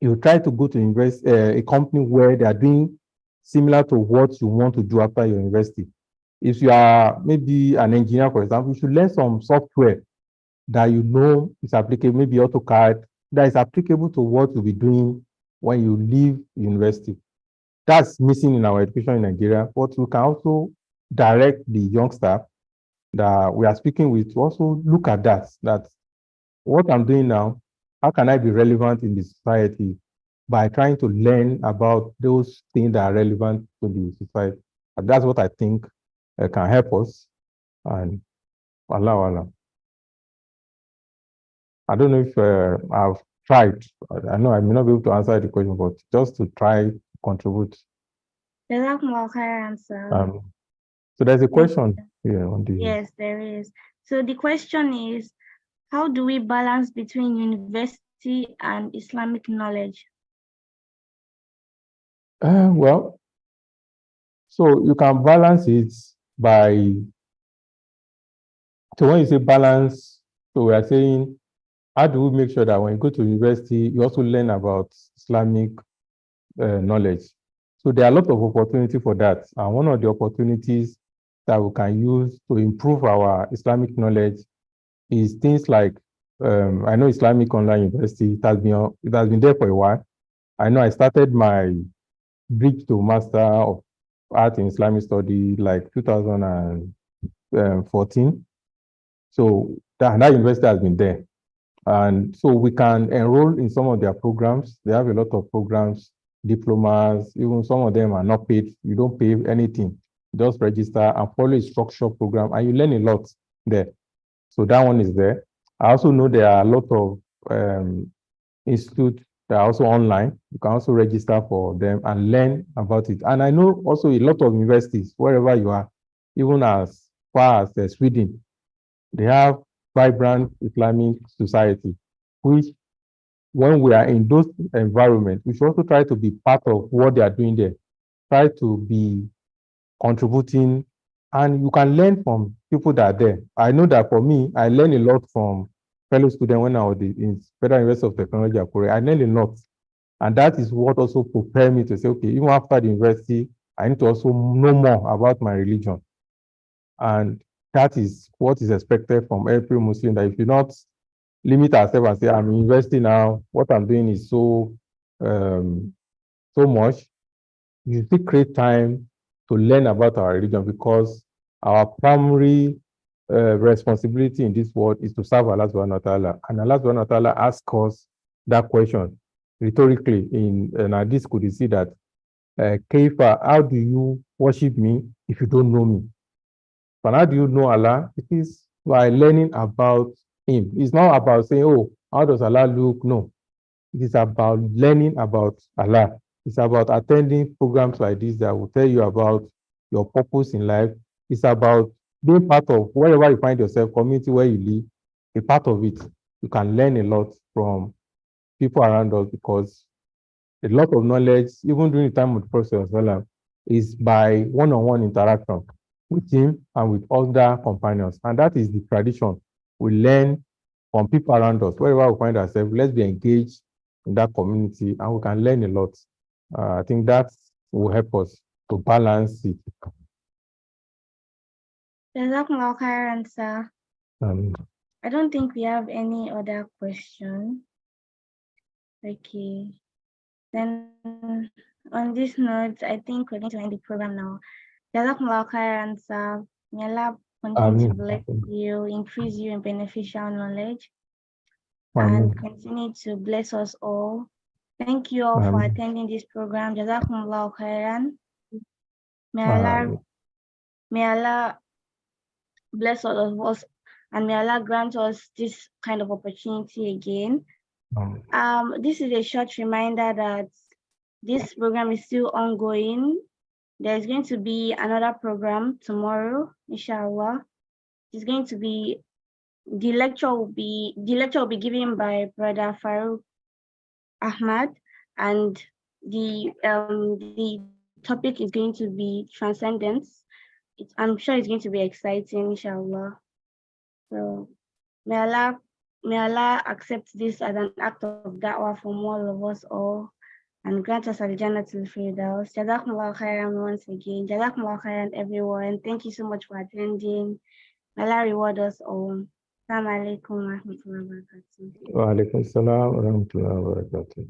you try to go to invest a company where they are doing similar to what you want to do after your university. If you are maybe an engineer, for example, you should learn some software that you know is applicable, maybe AutoCAD, that is applicable to what you'll be doing when you leave university. That's missing in our education in Nigeria, but we can also direct the youngster that we are speaking with to also look at that what I'm doing now, how can I be relevant in the society by trying to learn about those things that are relevant to the society. And that's what I think can help us. And Allah. I don't know if I've tried. I know I may not be able to answer the question, but just to try to contribute. Jazakumullah khairan, sir. So there's a question here on the. Yes, there is. So the question is, how do we balance between university and Islamic knowledge? Well, so you can balance it by, so when you say balance, so we are saying, how do we make sure that when you go to university, you also learn about Islamic knowledge? So there are a lot of opportunity for that. And one of the opportunities that we can use to improve our Islamic knowledge is things like, I know Islamic Online University, it has been there for a while. I know I started my bridge to Master of Art in Islamic Study like 2014. So that university has been there. And so we can enroll in some of their programs. They have a lot of programs, diplomas, even some of them are not paid. You don't pay anything. Just register and follow a structured program, and you learn a lot there. So that one is there. I also know there are a lot of institutes that are also online. You can also register for them and learn about it. And I know also a lot of universities, wherever you are, even as far as Sweden, they have vibrant Islamic society, which when we are in those environments, we should also try to be part of what they are doing there. Try to be contributing, and you can learn from people that are there. I know that for me, I learned a lot from fellow students when I was in Federal University of Technology, Akure. I learned a lot. And that is what also prepared me to say, okay, even after the university, I need to also know more about my religion. And that is what is expected from every Muslim, that if you not limit ourselves and say, I'm investing now, what I'm doing is so much, you still create time to learn about our religion, because our primary responsibility in this world is to serve Allah subhanahu wa ta'ala. And Allah subhanahu wa ta'ala asks us that question rhetorically in Hadith Qudsi that, Kaifa, how do you worship me if you don't know me? But how do you know Allah? It is by learning about Him. It's not about saying, oh, how does Allah look? No. It is about learning about Allah. It's about attending programs like this that will tell you about your purpose in life. It's about being part of wherever you find yourself, community where you live, a part of it. You can learn a lot from people around us, because a lot of knowledge, even during the time of the Prophet, is by one-on-one interaction with him and with other companions. And that is the tradition. We learn from people around us, wherever we find ourselves. Let's be engaged in that community, and we can learn a lot. I think that will help us to balance it. Jazakumullah khairan, sir. I don't think we have any other question. Okay. Then on this note, I think we're going to end the program now. Jazakumullah khairan, sir. May Allah continue to bless you, increase you in beneficial knowledge, and continue to bless us all. Thank you all for attending this program. Jazakumullah khairan. May Allah bless all of us, and may Allah grant us this kind of opportunity again. This is a short reminder that this program is still ongoing. There's going to be another program tomorrow, inshallah. It's going to be the lecture will be given by Brother Farouk Ahmad, and the topic is going to be transcendence. I'm sure it's going to be exciting, inshallah. So may Allah accept this as an act of da'wah from all of us all, and grant us al-Jannatul Firdaus. Jazakumullah khairan once again. Jazakumullah khairan everyone. Thank you so much for attending. May Allah reward us all. Assalamu alaikum wa rahmatullahi wa barakatuh. Wa alaikum salam wa rahmatullahi wa barakatuh.